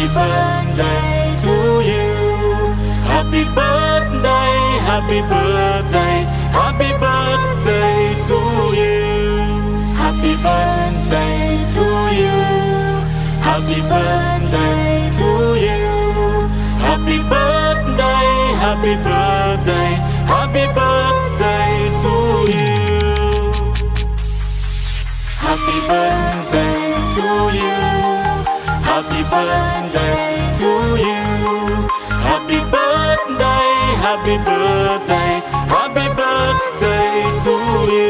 Happy birthday to you. Happy birthday, happy birthday, happy birthday to you. Happy birthday to you. Happy birthday to you. Happy birthday, happy birthday, happy birthday to you. Happy birthday to you. Happy birthday to you. Happy birthday, happy birthday, happy birthday to you.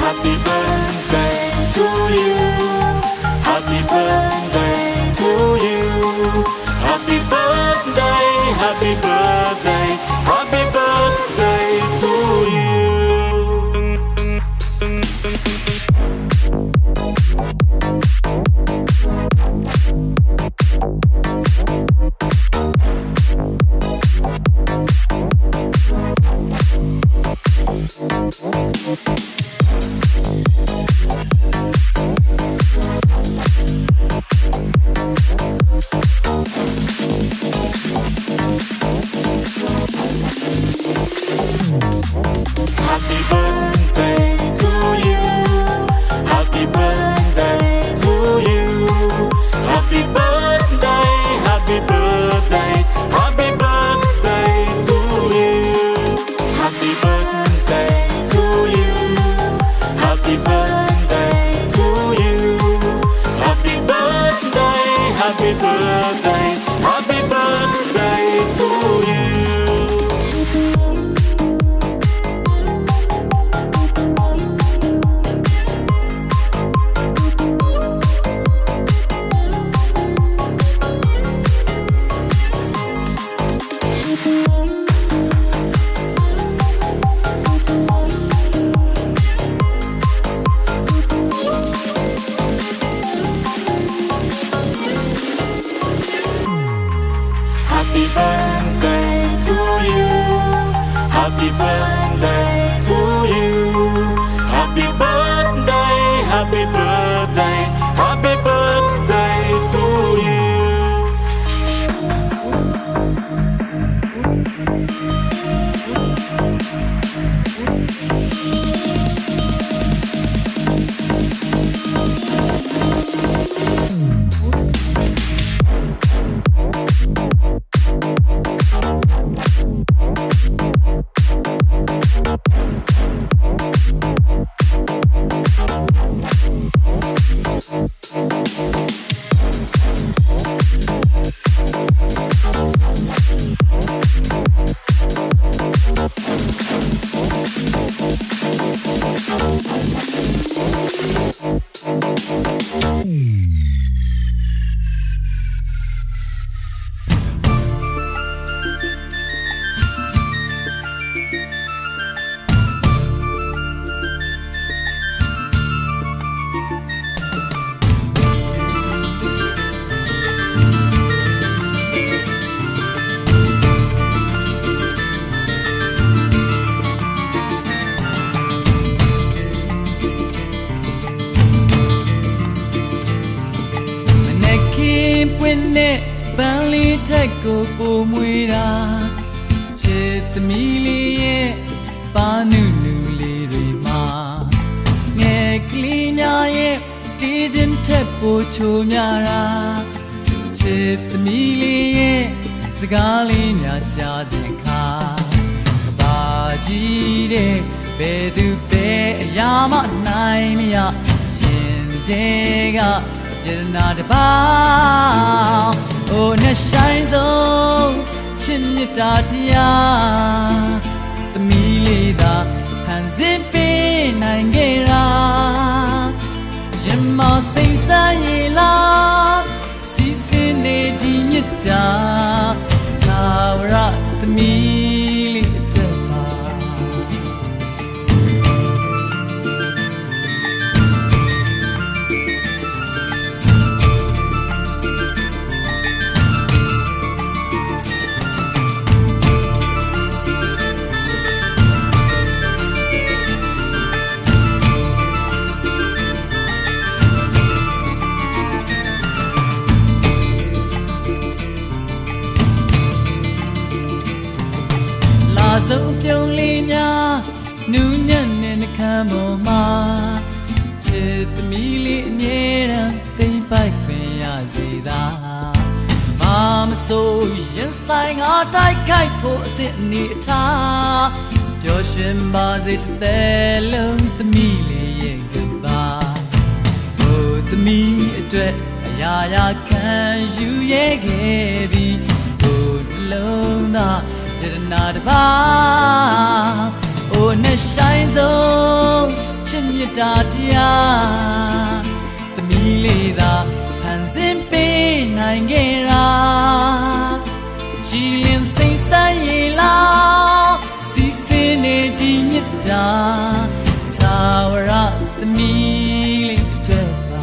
Happy birthday to you. Happy birthday to you. Happy birthday, happy birthday, happy birthday to you. Happy birthday to you. Happy birthday to you. Happy birthday, happy birthday, happy birthday to you. Happy birthday to you. Happy birthday to you. Happy birthday, happy birthday, happy birthday to you. Happy birthday to you. Happy birthday to you. Happy birthday, happy birthday, happy birthday to you. Bali teko pomwera chitmili ye panunu le re ma nge klinya ye tijin tepo cho nya ra chitmili ye sagali nya ja sin kha ba ji de be du be aya ma nai mya yin de ga yena de ba Oh, na shine so, chinita dia, the milida, hanzipi nangera, yema sing sayila, sisine dinita, tawra the milida. ပြုံးလေးများနူးညံ့တဲ့နှခမ်းပေါ်မှာချစ်သမီးလေးအမြဲတမ်းသိမ့်ပိုက်ခွင့်ရစေသာဘာမဆိုရင်ဆိုင်ငါတိုက်ခိုက်ဖို့အသည့်အနေအထားပျော်ရွှင်ပါစေတစ်သက်လုံးသမီးလေးရဲ့ကဘာဘို့သမီးအတွက်အရာရာခံယူရဲခဲ့ပြီးဘို့လုံးသာယတနာတစ်ပါးအိုနဲ့ဆိုင်ဆုံးချစ်မြတ်တာတရားသမီးလေးသာဖန်ဆင်းပေးနိုင်ခဲ့တာကြည်လင်စိတ်ဆက်ရည်လားစီစင်းနေဒီမြတ်တာသာဝရသမီးလေးအတွက်ပါ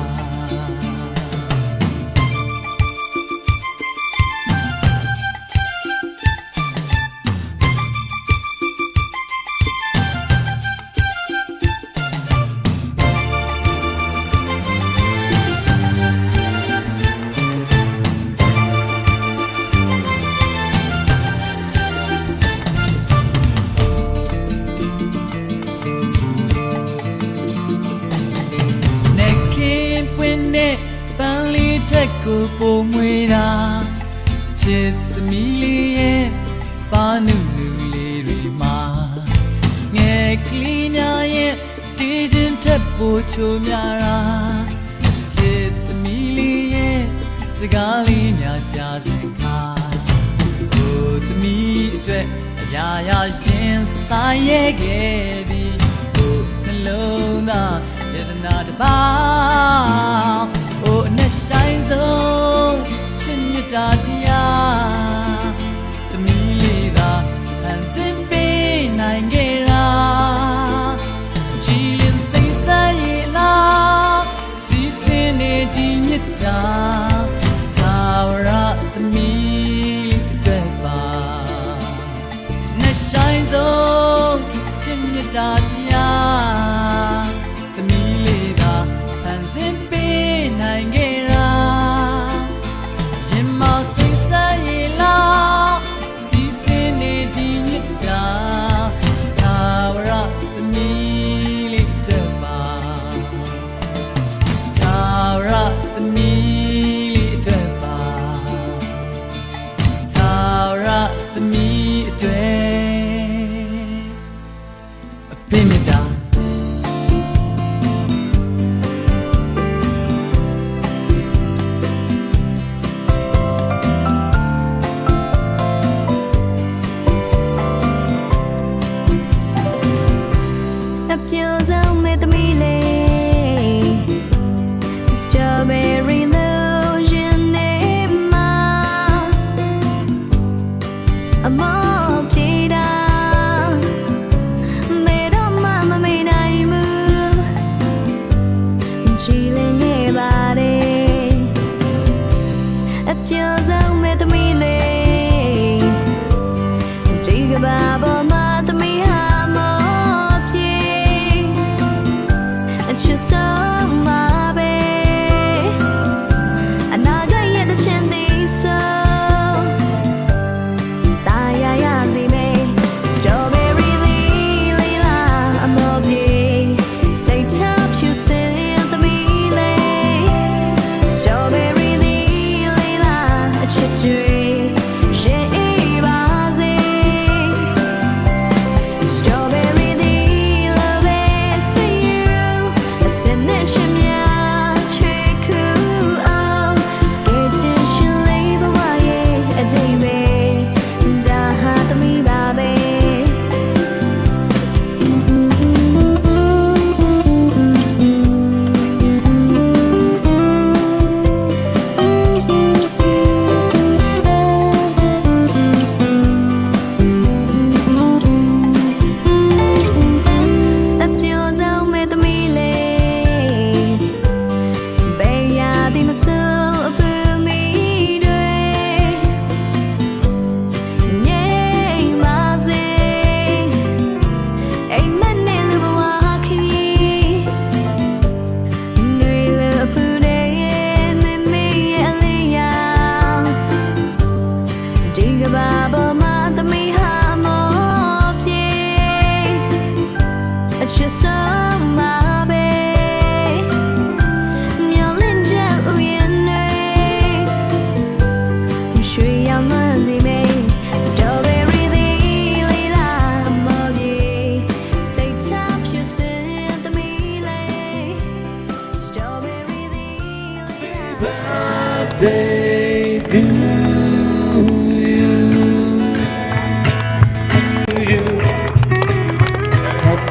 ပန်းလေးတက်ကိုပုံမွေတာချစ်သမီးလေးရဲ့ပါနုနုလေးတွေမှာငယ်ကလေးများရဲ့တီးခြင်းထက်ပိုချိုများတာချစ်သမီးလေးရဲ့စကားလေးများကြားစင်ခါကိုသမီးအတွက်အရာရာရင်ဆိုင်ရဲ့ခဲ့ပြီးကိုနှလုံးသားယတနာတစ်ပါးအိုအနဲ့ဆိုင်ဆုံးချစ်မြတ်တာတရားသမီးလေးသာဖန်ဆင်းပေးနိုင်ခဲ့တာကြည်လင်စိတ်ဆက်ရည်လားစီစင်းနေဒီမြတ်တာသာဝရသမီးလေးအတွက်ပါနဲ့ဆိုင်ဆုံးချစ်မြတ်တာတရားသမီးလေးသာဖန်ဆင်းနိုင်ခဲ့တာရင်မစိတ်ဆက်ရည်လားစီစင်းနေဒီမြတ်တာသာဝရသမီးလေးအတွက်ပါသာဝရသမီးလေးအတွက်ပါသာဝရသမီးအတွက်အဖေမြတ်တာ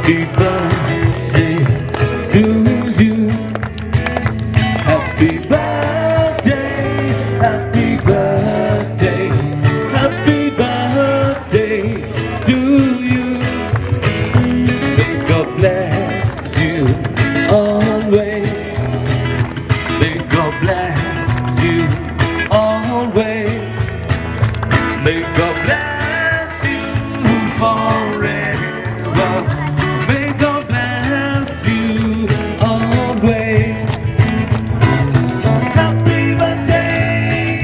Happy birthday to you. Happy birthday, happy birthday, happy birthday to you. May God bless you always. May God bless you always. May God bless you forever. May God bless you always. Happy birthday,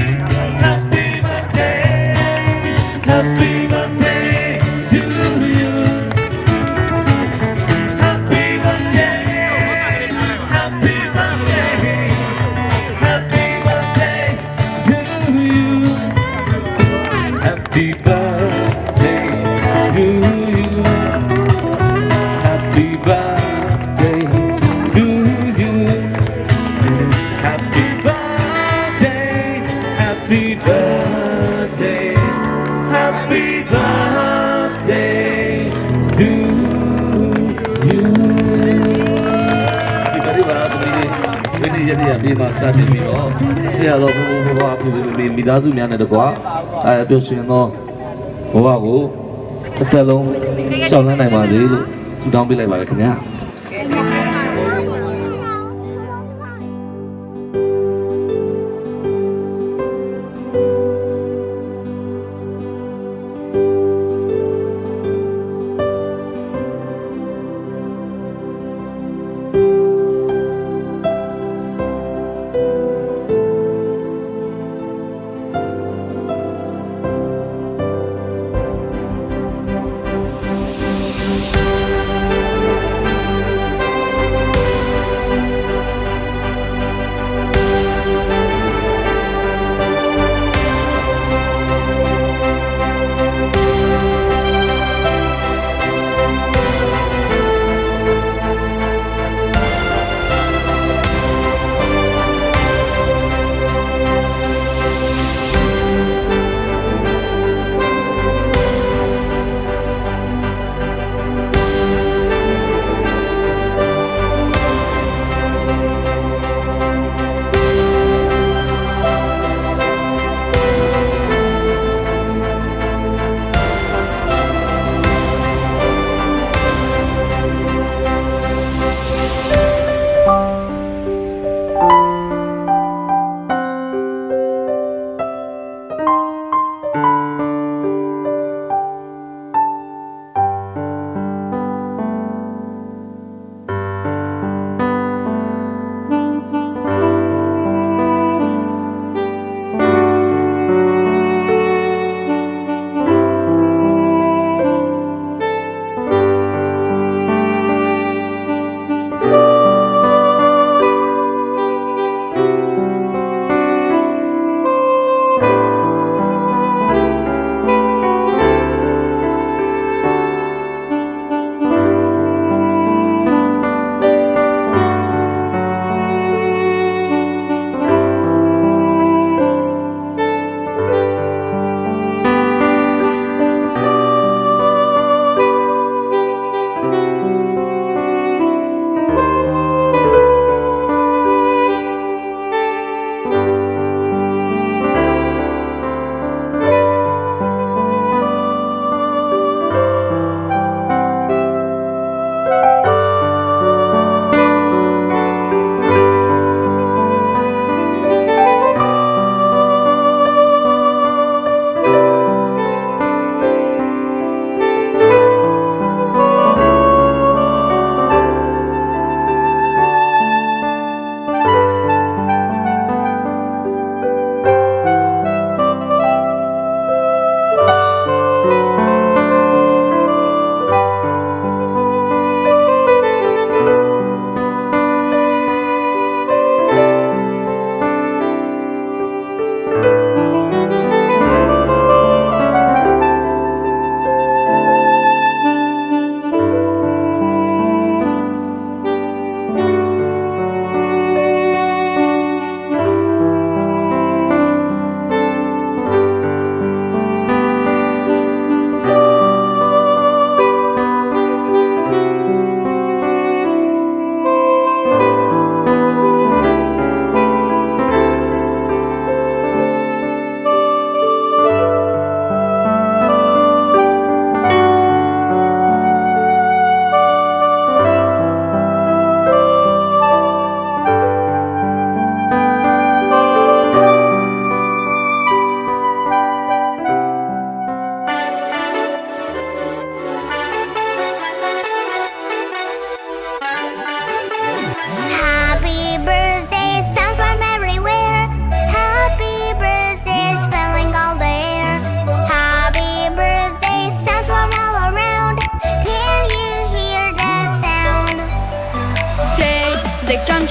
happy birthday, happy birthday to you. Happy birthday, happy birthday, happy birthday to you. Happy birthday to you. Happy birthday to you. Happy birthday, happy birthday, happy birthday to you. ဒီပါဒီပါသမီးလေးဝင်းနေရတဲ့ဘေးမှာစတင်ပြီးတော့ဆရာတော်ဘုရားဖူမိသားစုများနဲ့တကွာပျော်ရွှင်သောဘဝကိုတစ်သက်လုံးရှောင်လန်းနိုင်ပါစေလို့ဆုတောင်းပေးလိုက်ပါရခင်ဗျာ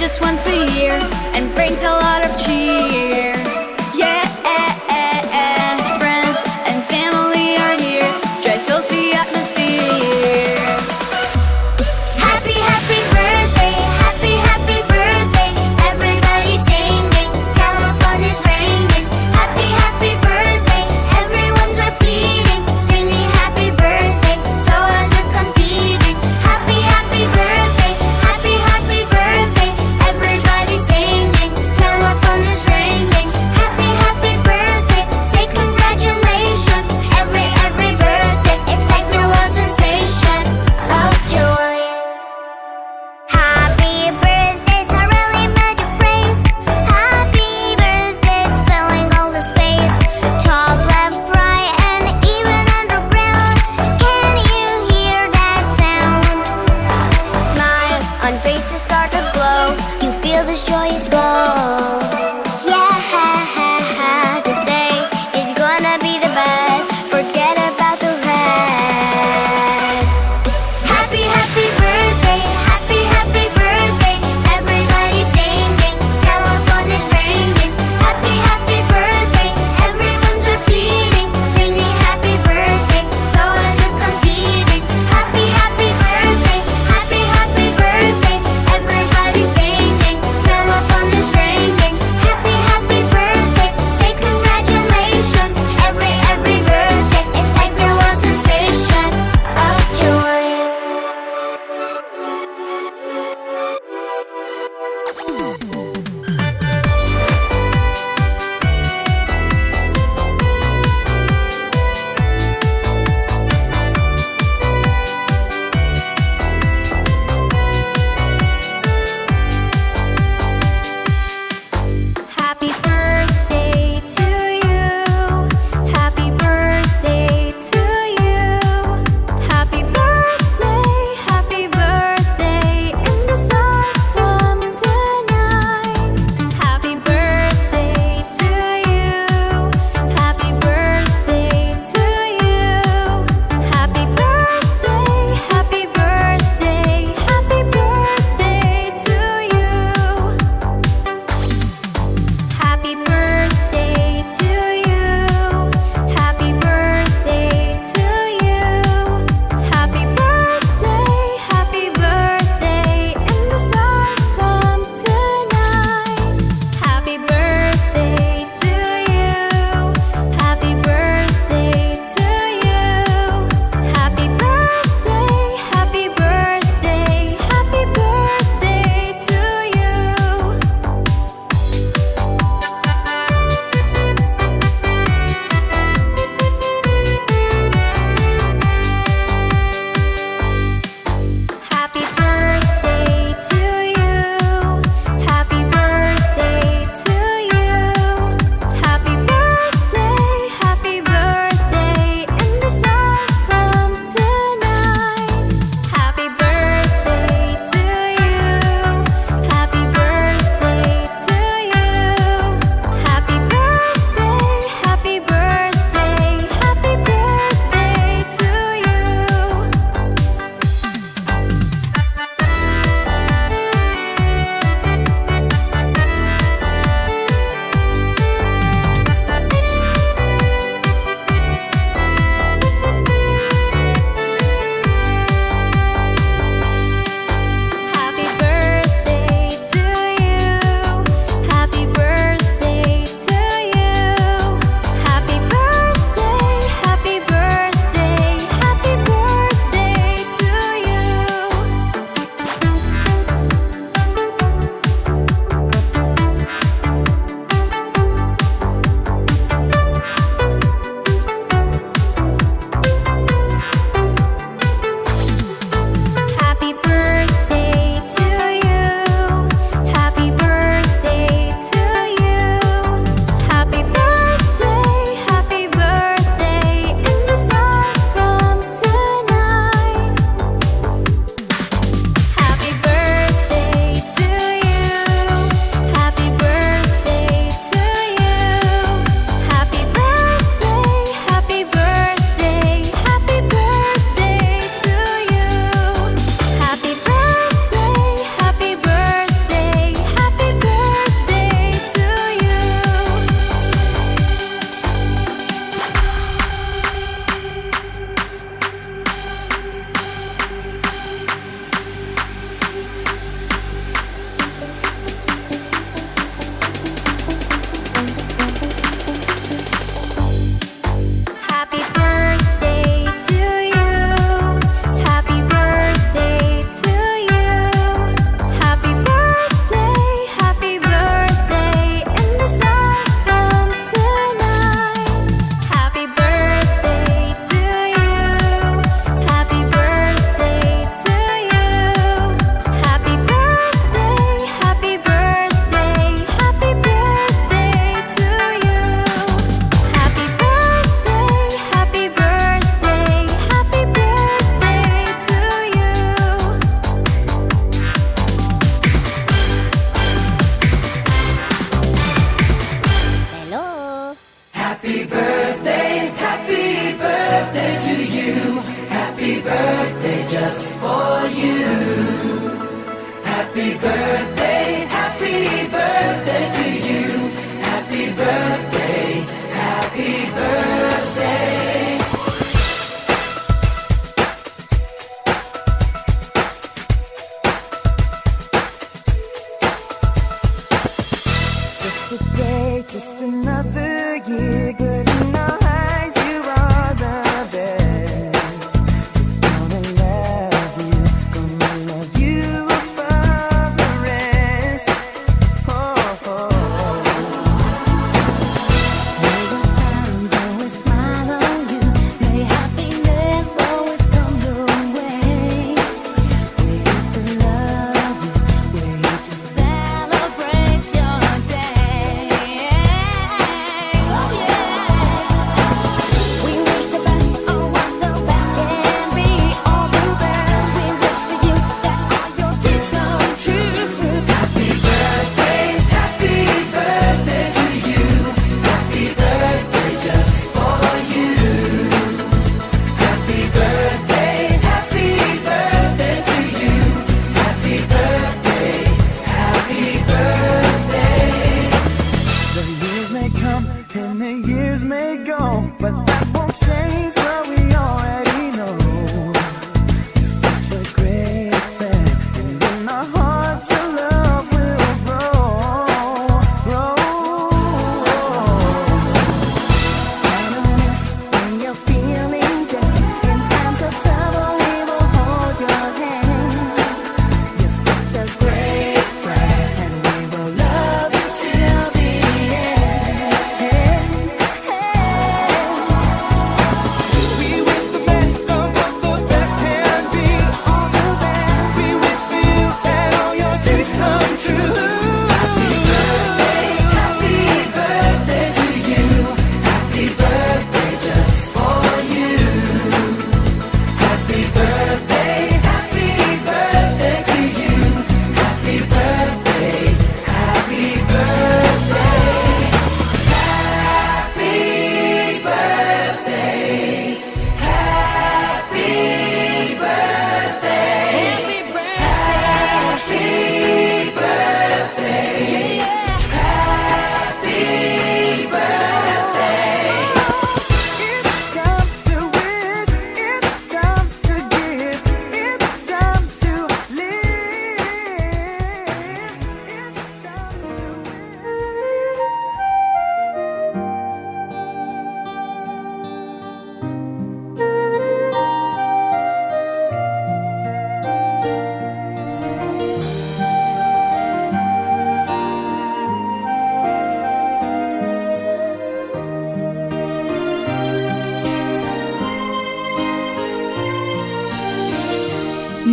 just once a year and brings a lot of cheer. Yeah, friends and family are here. Joy fills the atmosphere. Happy, happy birthday, happy, happy birthday. Everybody singing, telephone is ringing. Happy, happy birthday, everyone's repeating. Singing happy birthday, so as if competing. Happy, happy birthday, happy, happy birthday. Everybody singing, telephone is ringing.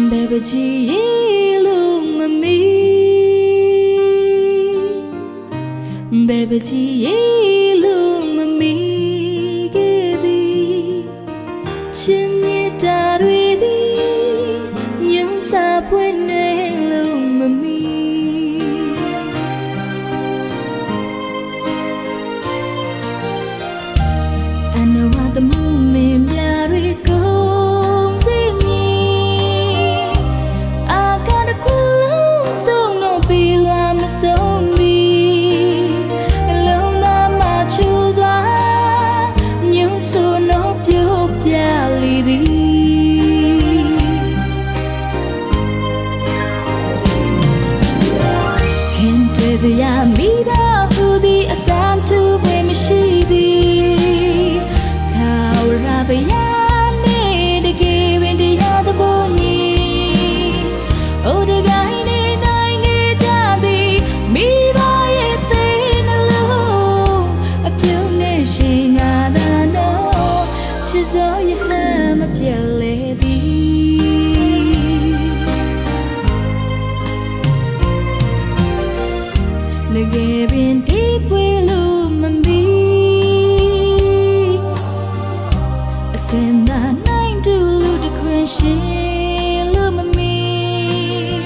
Baby G Lumami Baby G Lumami Gedi Chimney Daridi Young Sapwene Lumami I know what the moon may go Ya mi ba hu di asam tu we mi shi di ta ra ba ya ne de ge bin de ya da bo ni o de gai ne nai nge ja di mi ba ye te na lo a pyo ne shi nga da no chi so ye ha ma pye le di Nagabin deep willow mambi Send that nine to the question lumami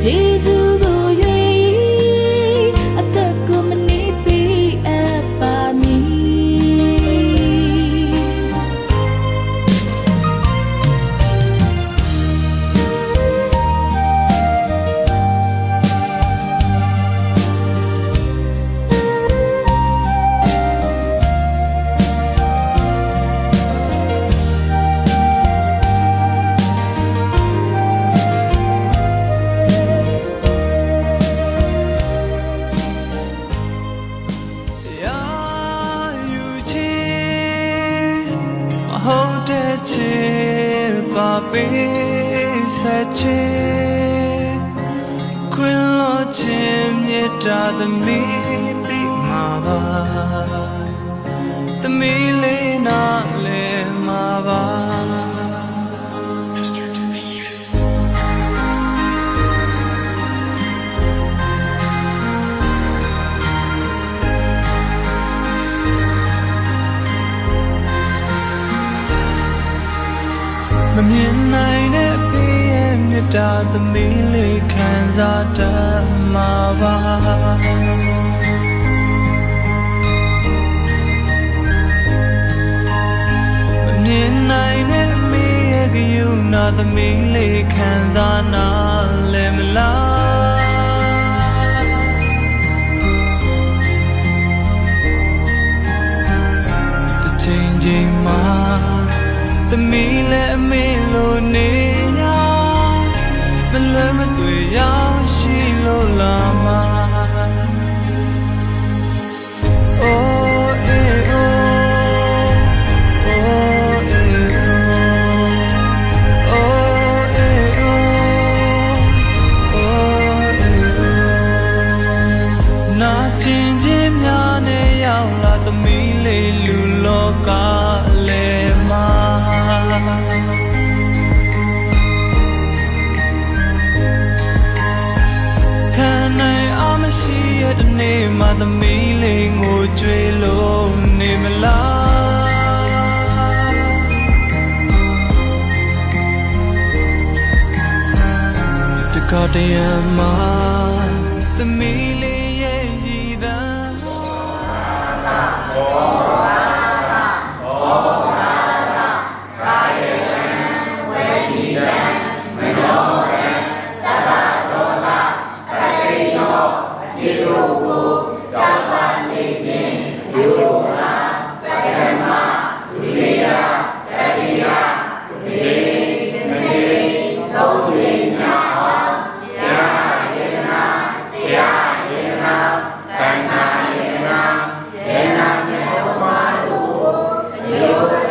Jesus go ye at the community be at me Da the me the mava the me le na le mava the midnight PM da the me le kanza da mava Nai ne me you na the me le kanza na le mla The changing ma the me le me lo ne ya me le me tu ya shi lo la ma oh eh oh the name of the mealing or trailer name la the goddamn the mealing ye that You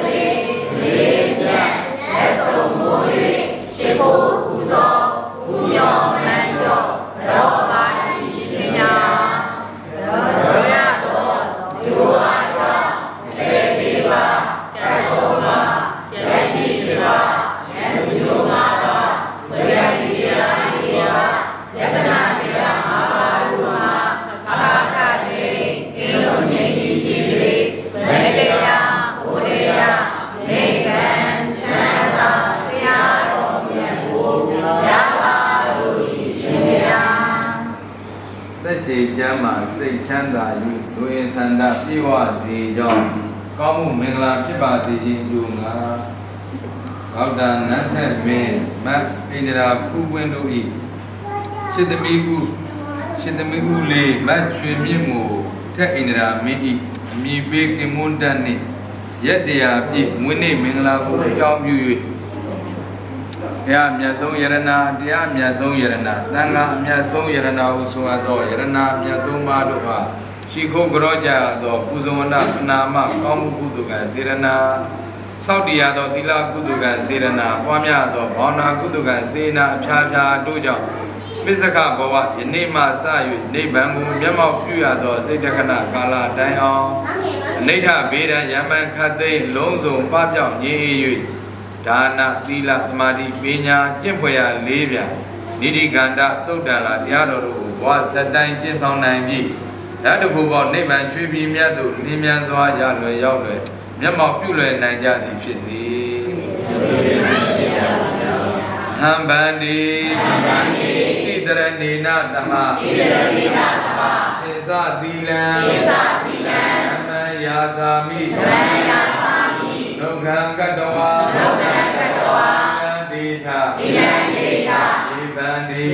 ရှည်ကျမ်းမာစိတ်ချမ်းသာယူလူရင်ဆန္ဒပြေဝစေကြောင်းကောင်းမှုမင်္ဂလာဖြစ်ပါစေခြင်းအကျိုးငါဘောက်တာနတ်ထက်မင်းမတ်ဣန္ဒရာဖူးဝင်းတို့ဤရှင်သမီးဦးလေးမတ်ချွေမြင့်မို့ထက်ဣန္ဒရာမင်းဤအမိပေးကင်မွန်းတတ်နှင့်ရက်တရားပြည့်မွေးနေ့မင်္ဂလာကိုအကြောင်းပြု၍တရားမြတ်ဆုံးယရနာတရားမြတ်ဆုံးယရနာသံဃာအမြတ်ဆုံးယရနာဟုဆိုအပ်သောယရနာမြတ်သုံးပါးတို့ဟာရှိခိုးကြောကြသောကုသဝနာအနာမကောင်းမှုကုသကံစေရနာစောင့်တရားသောသီလကုသကံစေရနာပွားများသောဘာဝနာကုသကံစေနာအဖြာဖြာတို့ကြောင့်ပိစကဘဝယနေ့မှစ၍နိဗ္ဗာန်ကိုမျက်မှောက်ပြုရသောစိတ်တက္ကနာကာလတိုင်အောင်အနိဋ္ဌဘေဒံယမန်ခတ်သိလုံးစုံပပျောက်ငြိမ်း၍ဒါနသီလသမာဓိပညာကျင့်ဖွယ်ရာ၄ပြာနိတိကန္တသုတ်တန်လာတရားတော်တို့ကိုဘဝစတိုင်းကျင့်ဆောင်နိုင်ပြီးဓာတ်တခုပေါနိဗ္ဗာန်ချွေးပြီးမြတ်သို့လင်းမြန်စွာရလွယ်ရောက်လွယ်မျက်မှောက်ပြုလွယ်နိုင်ကြသည်ဖြစ်စေဟံဗန္တိဣတရဏေနတဟပိစသီလံဓမ္မယာသာမိဒုက္ခံကတဝါတိထဒီဗန္တိ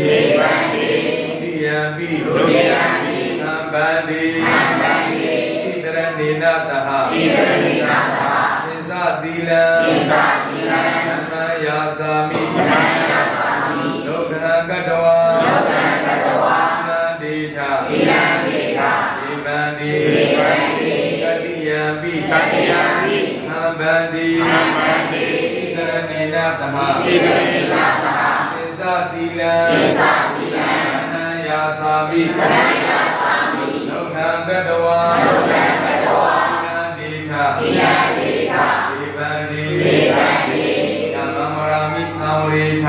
တိယံပိဟံဗန္တိဣတရဏေနတဟပိစသီလံဓမ္မယာသာမိဒုက္ခံကတဝါတိထဒီဗန္တိကတိယံပိဟံဗန္တိဣတရဏေနတဟပိစသီလံဓမ္မယာသာမိဒုက္ခံကတဝါတိထဒီဗန္တိဓမ္မမရာမိသံဝေထ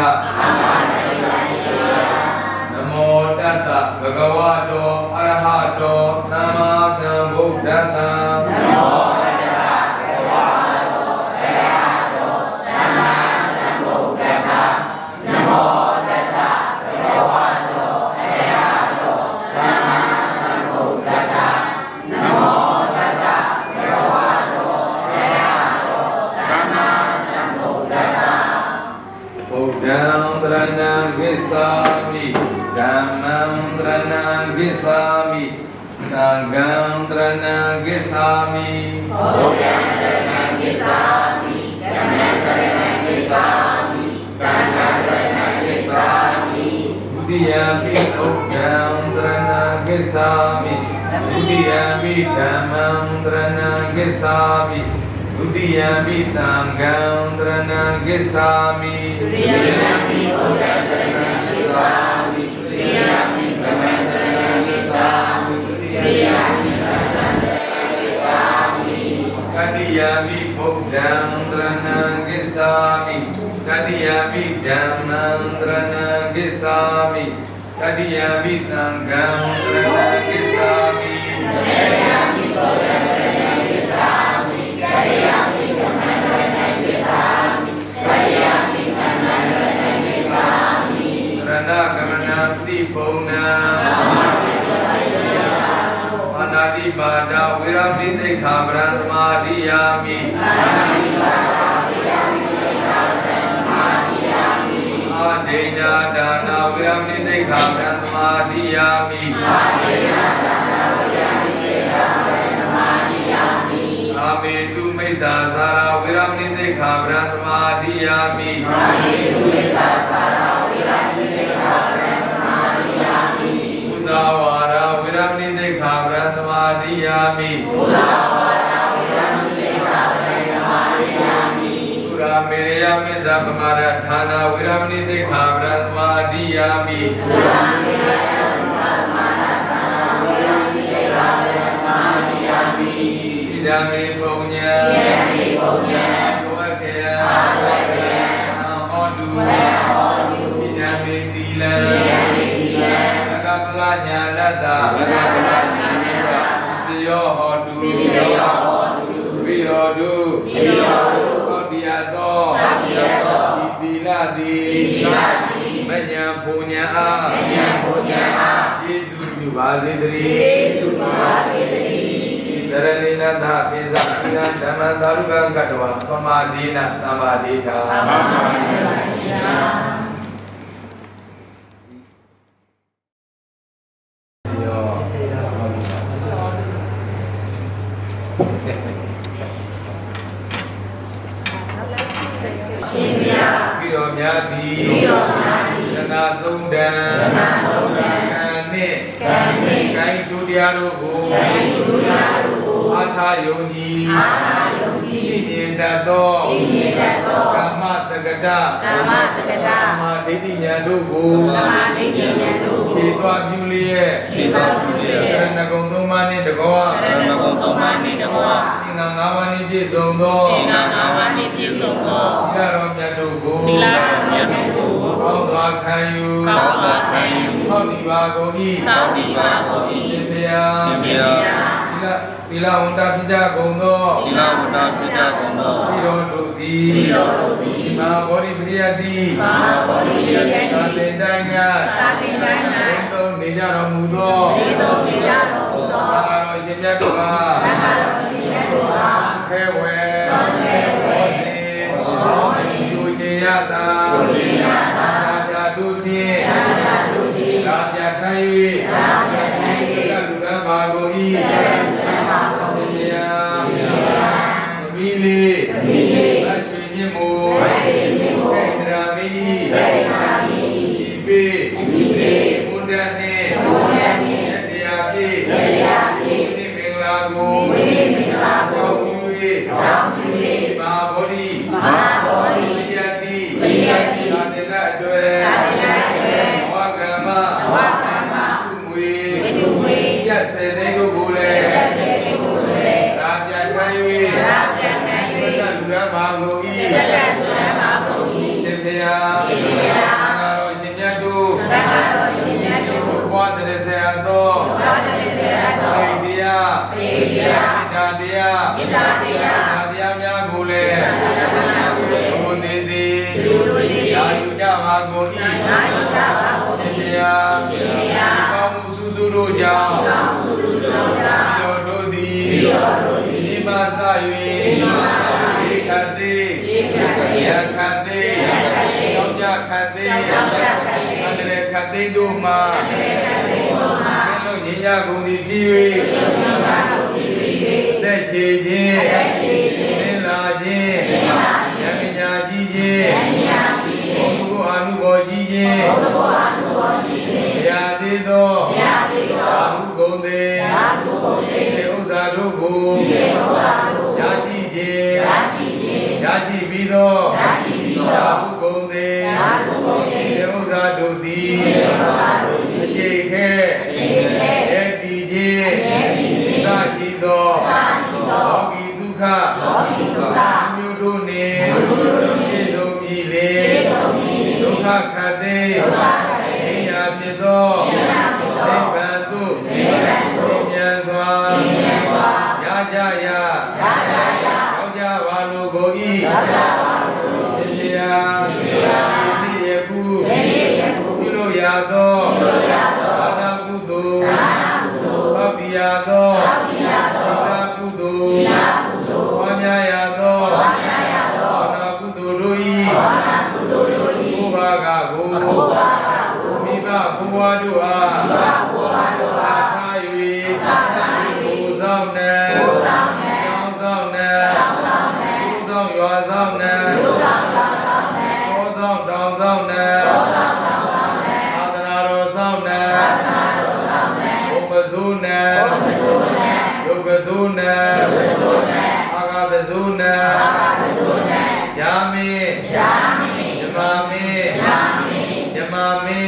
နမောတတ္တဘဂဝတောအရဟတောသမ္မာသမ္ဗုဒ္ဓတ္တနမောတတ္တဘဂဝတောအရဟတောသမ္မာသမ္ဗုဒ္ဓတ္တနမောတတ္တဘဂဝတောအရဟတောသမ္မာသမ္ဗုဒ္ဓတ္တနမောတတ္တဘဂဝတောအရဟတောသမ္မာသမ္ဗုဒ္ဓတ္တဗုဒ္ဓံတရဏံဂစ္ဆာမိဓမ္မံတရဏံဂစ္ဆာမိသံဃံတရဏံဂစ္ဆာမိဘုရားတရဏံဂစ္ဆာမိဓမ္မံတရဏံဂစ္ဆာမိသံဃံတရဏံဂစ္ဆာမိဒုတိယပိဘုရားတရဏံဂစ္ဆာမိဒုတိယပိဓမ္မံတရဏံဂစ္ဆာမိဒုတိယပိသံဃံတရဏံဂစ္ဆာမိဒုတိယပိဘုရားတရဏံဂစ္ဆာမိဒုတိယပိဓမ္မံတရဏံဂစ္ဆာမိဒုတိယပိသံဃံတရဏံဂစ္ဆာမိတတိယပိဘုရားတရဏံဂစ္ဆာမိတတိယပိဓမ္မံတရဏံဂစ္ဆာမိတတိယပိသံဃံတရဏံဂစ္ဆာမိတတိယပိဘုရားတရဏံဂစ္ဆာမိတတိယပိဓမ္မံတရဏံဂစ္ဆာမိတတိယပိသံဃံတရဏံဂစ္ဆာမိရဏကမနာတိပုံနာအနာတိပါဒဝေရမိသိက္ခာပရံသမာဓိယာမိအာဒိဏဒါနာဝေရမိသိက္ခာပရံသမာဓိယာမိအာမေတုမိစ္ဆာသာရဝေရမိသိက္ခာပရံသမာဓိယာမိဘုဒ္ဓဝါရဝေရမိသိက္ခာပရံသမာဓိယာမိသုရာမေရယမေဇာပမာရဌာနာဝေရမိသိက္ခာပရံသမာဓိယာမိဣဒာမေပုံညာဘဝကေယဟောတုဣဒာမေသီလံဘဂဗလညာလတ္တစေယောဟောတုဝိရောတုဟောတိယသောဤသီလသည်မညာပူညာအားယေသူပြု ပါစေတည်းစုပါစေတည်းတရဏိနသပိဇာပိဇာဓမ္မသာရုကကတ္တဝါပမာဒိနသမ္မာဒိဋ္ဌာသမ္မာဒိဋ္ဌာရှင်ဗျာပြီးတော့များသည်သနာသုံးတန်ကံနှင့်ကိုင်းဒုတရားတို့ကိုအာထာယုံကြည်မြင်တတ်သောကမ္မတက္ကတာသမာဓိဉာဏ်တို့ကိုခြေသွားပြုလျက်ရဏဂုံသုံးပါးနှင့်တကောသင်္ဃငါးပါးနှင့်ပြည့်စုံသောသီလတော်မြတ်တို့ကိုကောင်းစွာခံယူဟောဒီပါကုန်၏ရှင်ဘုရားသီလဝန္တာပိကြကုန်သောပြီးတော်တို့သည်မဟာဗောဓိပရိယတိသာသင်တိုင်းကသုံးနေကြတော်မူသောသာတော်ရှင်မြတ်တို့အားခဲဝဲဟောစဉ်ကျူချေရတာသာပြတို့ဖြင့်သာပြခိုင်း၍လူကဘာကိုဤသမီးလေးအချွေမြင့်မို့ခေတ္တရာမီဒီပေဘုဒ္ဓနဲ့တရားပြေဒီမင်္ဂလာကိုကောင်းပြု၍မဟာဗောဓိယတိသာသနာအတွက်ဝါကမ္သူမွေပြတ်စေတဲ့ကိုကိုလည်းရာပြတ်ခံ၍လူရပါကုန်၏ရှင်ဘုရားသံဃာတော်ရှင်မြတ်တို့ဘဝတည်းစေအပ်သောပေတရားမေတ္တာတရားများကိုလည်းဘုသေသည်ယာယူကြပါကုန်၏ရှင်ဘုရားကောင်းမှုစုစုတို့ကြောင့်တော်တို့သည်ဒီမှာစ၍ဧကတိယခတိယောက်ျားခတိအန္တရခတိတို့မှာဘယ်လိုညင်ရကုန်သည်ဖြစ်၍သက်ရှိခြင်းသင်လာခြင်းဉာဏ်ပညာကြီးခြင်းဘုရားအနုဘောကြီးခြင်းရာသေးသောဘုဂုံသေးဥစ္စာတို့ကိုရရှိခြင်းရရှိပြီးသောဘုဂုံသေးဥစ္စာတို့သည်အခြေခဲရဲ့တည်ခြင်းသာရှိသောလောကီဒုက္ခမျိုးတို့နှင့်ပြည့်စုံပြီလေဒုက္ခခတ်သိအိယာဖြစ်သောနိဗ္ဗာန်သို့မြင်စွာရကြရရောက်ကြပါလိုကို၏တရားဒီယခုပြုလို့ရသောဘာသာကုသိုလ်သဗ္ဗိယသောသီလကုသိုလ်ဝါများရသောဘာသာကုသိုလ်တို့၏ဘုရားကကိုမိဘဘုရားတို့အားထား၍ဘုသောနံကျောင်းဆောင်နံဘုသောရွာဆောင်နံဘောဆောင်တောင်ဆောင်နံသာသနာတော်ဆောင်နံဘုပ္ပဇုနံယုဂဇုနံအာဂတဇုနံယာမိဓမ္မာမိဓမ္မာမိ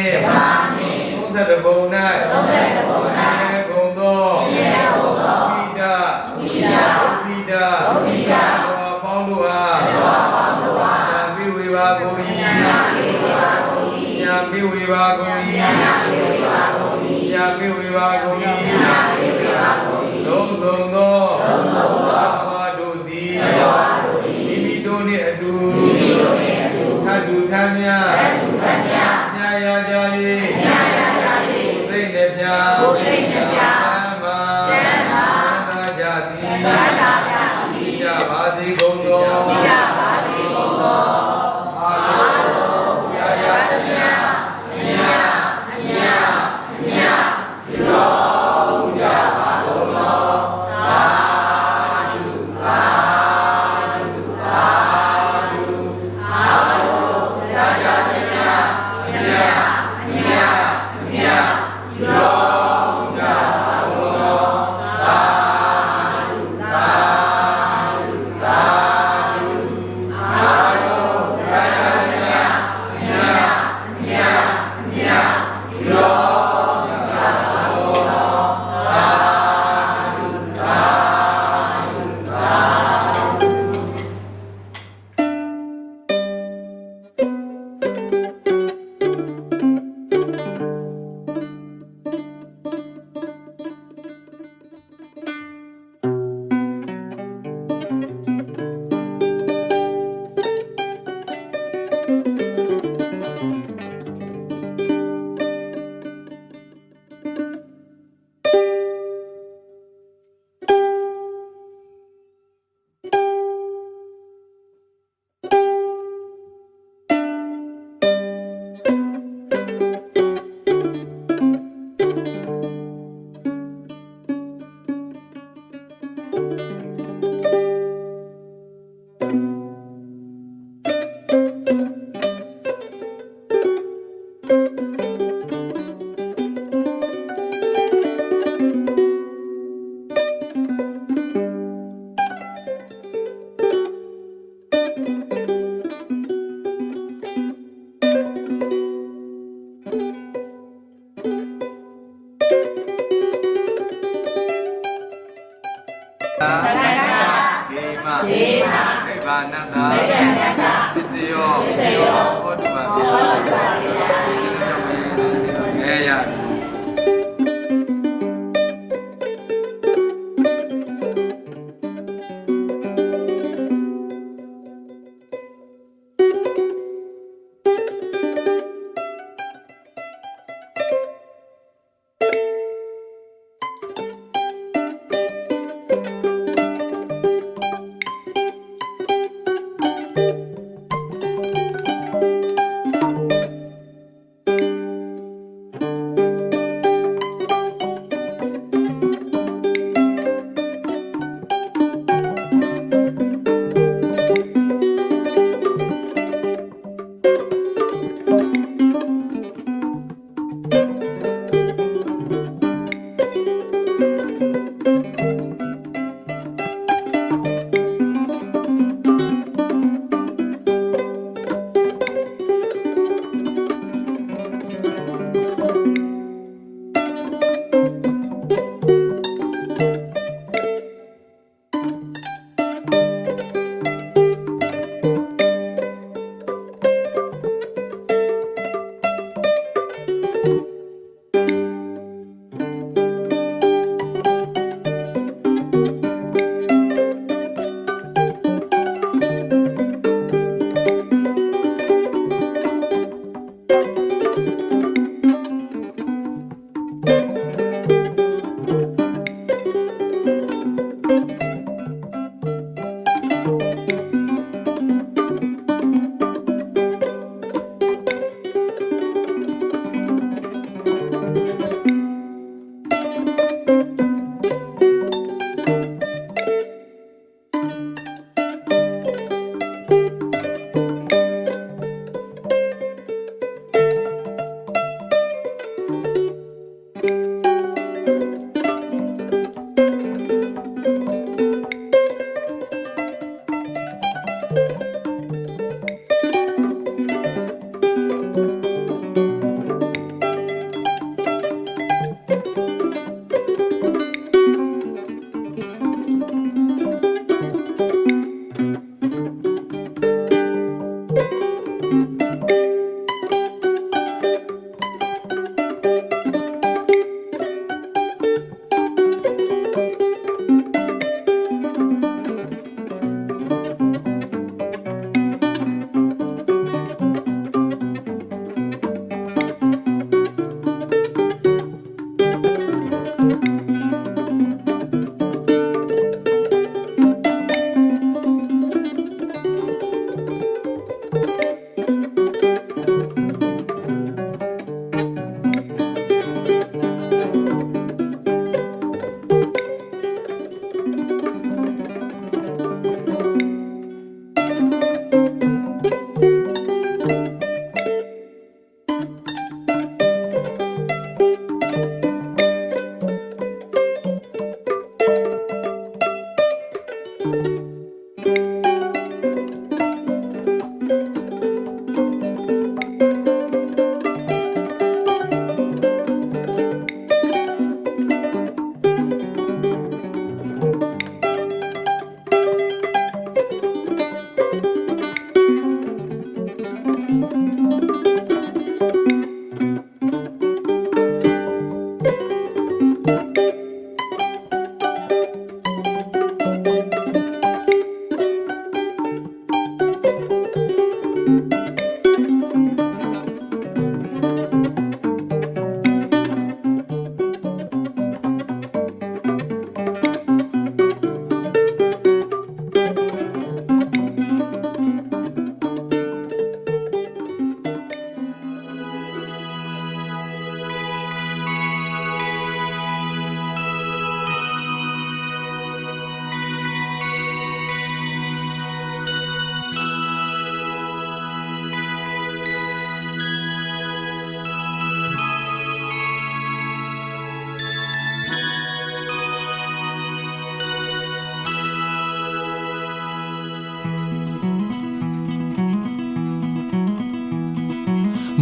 30ဘုံ၌ဘုံသောဝိဒဘောပေါင်းတို့အားညာပိဝေပါကုန်၏ညာပိဝေပါကုန်၏ညာပိဝေပါကုန်၏သုံးသောဘာတို့သည်မိမိတို့နှင့်အတူထပ်တူထမ်းများညာရကြ၍သိနေပြ နိဗ္ဗာန်သစ္စယောဟောတုပံငယ်ရ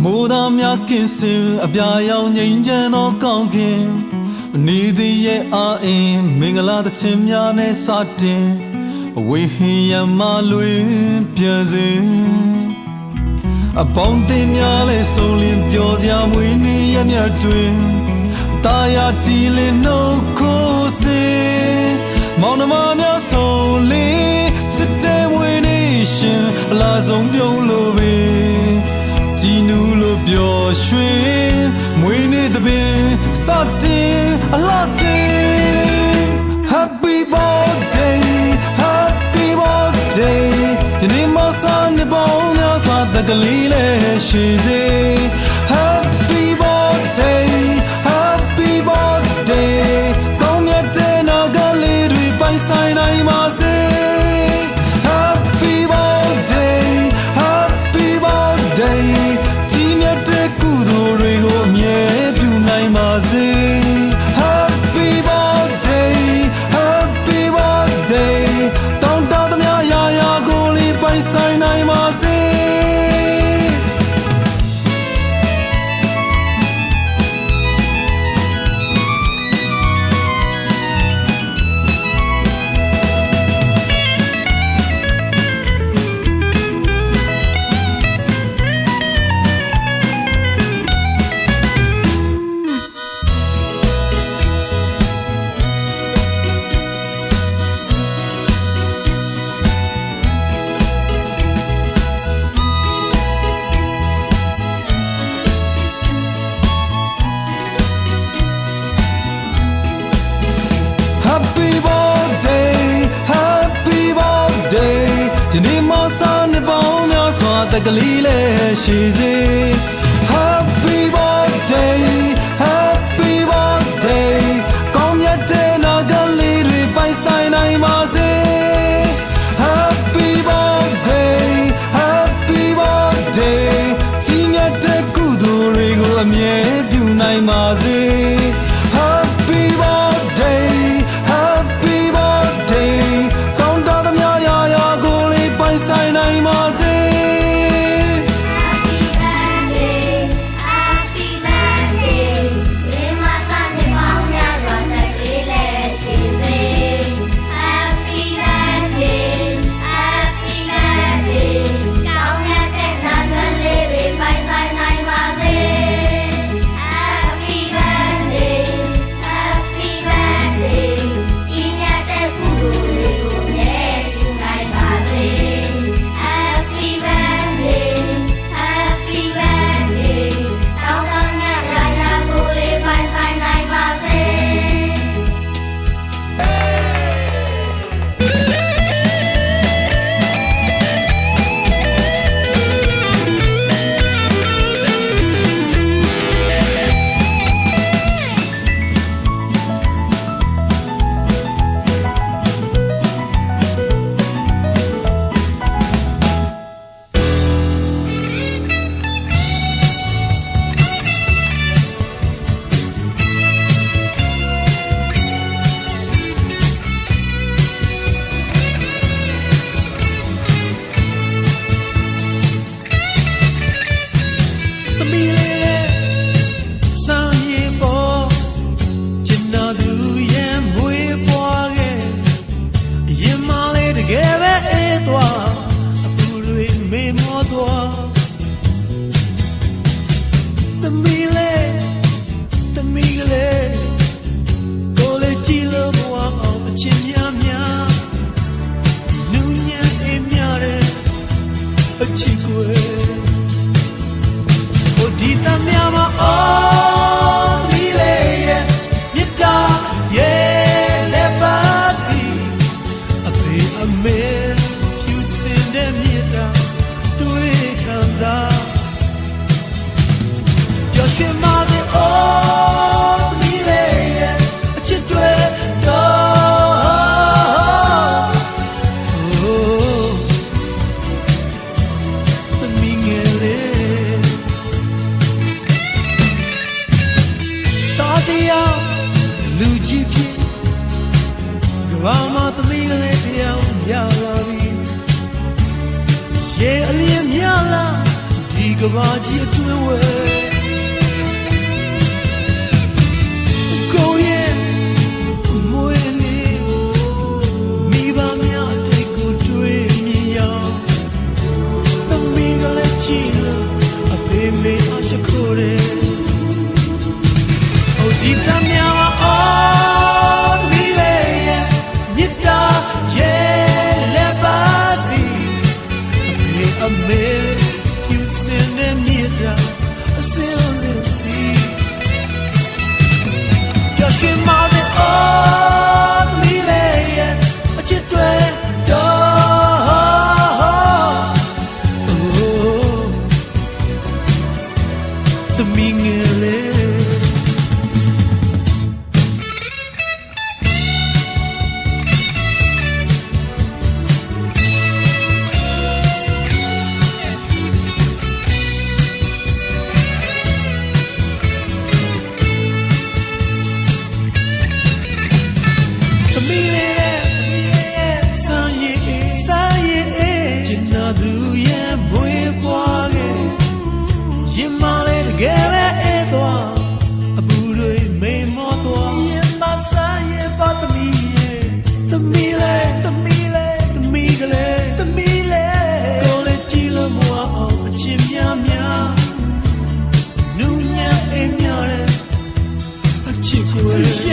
မိုးသားများကင်းစင်အပြာရောင်ငြိမ်းချမ်းသောကောင်းကင်နေသည်ရဲ့အာအင်မင်္ဂလာသခြင်းများနဲ့စတင်အဝေးဟင်ရမလွင်ပြန်စဉ်အပေါင်းတင်များလဲဆုံးလင်းပြောစရာမွေးနေ့ရမြတ်တွင်တာယာကြည်လင်နှုတ်ခိုးစေမောင်နှမများဆုံးလင်းစစ်တဲမွေးနေ့ရှင်အလားဆုံးပြုံးလို့ပဲကြည်နူးလို့ပျော်ရွှင်မွေးနေ့သဘင်စတင်အလားစေ Happy birthday Happy birthday ဒီနေ့မဆန်နေပေါင်းများစွာတကလေးလေးရှိစေ Happy birthday Happy birthday ကောင်းမြတ်တဲ့နာကလေးတွေပိုင်ဆိုင်နိုင်ပါစေ Happy birthday Happy birthday ကြီးမြတ်တဲ့ကုသိုလ်တွေကိုအမြဲပြုနိုင်ပါစေ Happy birthday Happy birthday တောင်းတသမျှရာရာကိုလေးပိုင်ဆိုင်နိုင်ပါစေ Happy birthday Happy birthday ဒီနေ့မဆန်နေပေါင်းများစွာတကလေးလေးရှိစေ Happy birthday Happy birthday ကောင်းမြတ်တဲ့နာကလေးတွေပိုင်ဆိုင်နိုင်ပါစေ Happy birthday Happy birthday ကြီးမြတ်တဲ့ကုသိုလ်တွေကိုအမြဲပြုနိုင်ပါစေ Happy birthday Happy birthday တောင်းတသမျှရာရာကိုလေးပိုင်ဆိုင်နိုင်ပါစေ Happy birthdayဒီမှာစနေပေါင်းများစွာတကလေးလေးရှိစေ Happy birthday Happy birthday ကောင်းမြတ်တဲ့နာကလေးတွေပိုင်ဆိုင်နိုင်ပါစေ Happy birthday Happy birthday ကြီးမြတ်တဲ့ကုသိုလ်တွေကိုအမြဲပြုနိုင်ပါစေ Happy birthday Happy birthday တောင်းတမြတ်ရာရာကိုလေးပိုင်ဆိုင်နိုင်ပါစေ သမီးလေးလေးစံရီပေါ်ကျင်နာသူရဲ့မွေးပွားခဲ့ရင်မလေးတကယ်ပဲအေးသွားအပူတွေမေ့မောသွားသမီးလေးကလေးကိုလေးကြည့်လို့ဘဝအောင်အချင်းများများနူးညံ့အေးမြတဲ့အချစ်ကိုဒီတမ်းများမအော်သမီးလေးရဲ့မြတ်တာရဲ့လက်ပါစီအဖေအမေဖြူစင်တဲ့မြတ်တာတွေ့ခံစားကျော်ရွှင်မတဲ့အော်သမီးလေးရဲ့အချစ်တွေတော့သမီးငယ်လေးတရားလူကြီးဖြစ်ကဘာမသမီးကလေးတရားရပါပြီရေအလျင်များလားဒီ ကဘာကြီးအတွင်းဝဲကိုရဲ့မွေးနေမိဘများအထိတ်ကိုတွေ့မြင်ရသမီးကလည်းကြည့်လို့အဖေမေအရှိခိုးတယ်Ohဒီတမ်းများမှာအော်သမီးလေးရဲ့မြတ်တာရဲ့လက်ပါစီအမေယူစင်နေမြတ်တာအစင်လို့စီရရှိမတဲ့အော်သမီးလေးရဲ့အချစ်တွေတော့သမီးငယ်လေးYeah.